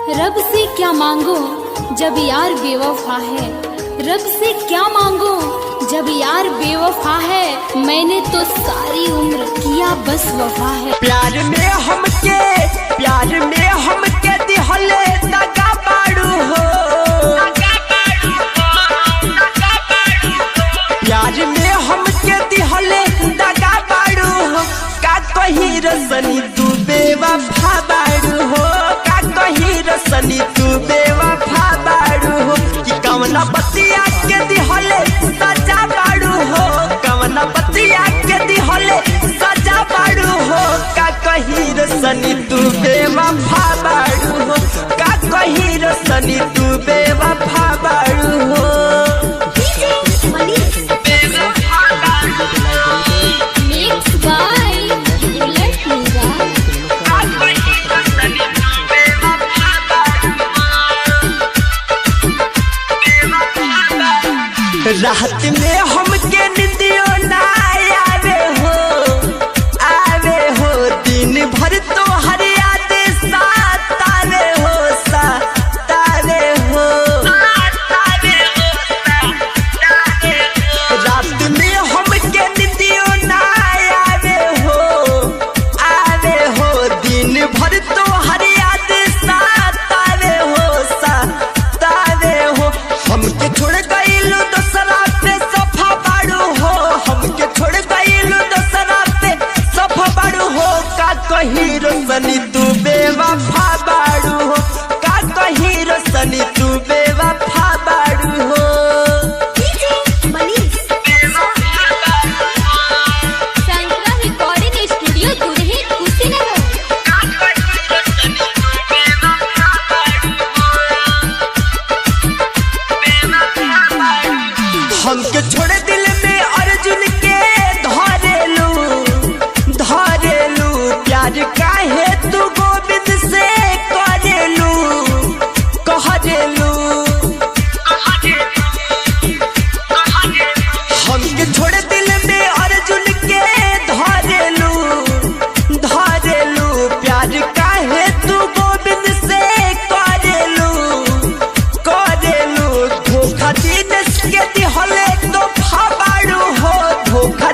रब से क्या मांगो जब यार बेवफा है, रब से क्या मांगो जब यार बेवफा है। मैंने तो सारी उम्र किया बस वफा है। प्यार में हमके दिहले दगा बाड़ू हो, प्यार में हमके दिहले दगा बाड़ू हो। का कही रसनी तू बेवफा बाड़ू हो, का कही रसनी तू बेवफा बाड़ू हो। कि कवना बतिया के दिहले सजा बाड़ू हो, कवना बतिया के दिहले सजा बाड़ू हो। का कही रसनी तू बेवफा बाड़ू हो, का कही रसनी तू बेवफा बाड़ू हो। रात में हमके निंदियो ना आवे हो, दिन भर तो हर याद सतावे हो। रात में हमके निंदियो ना आवे हो, दिन भर तो हर याद सतावे हो। हमके छोड़ गइलो दूसरा पे सफा बाड़ू हो, हमके छोड़ गइलो दूसरा पे सफा बाड़ू हो। का कही रसनी तू बेवफा बाड़ू हो, का कही रसनी तू बेवफा बाड़ू हो। हमके छोड़े दिल में अर्जुन के धरेलू, प्यार काहे तू गोविंद से करेलू। हमके छोड़े दिल में अर्जुन के धरेलू, प्यार काहे तू गोविंद से करेलू। धोखा दिन के दिहले तो फाबाड़ू हो, धोखा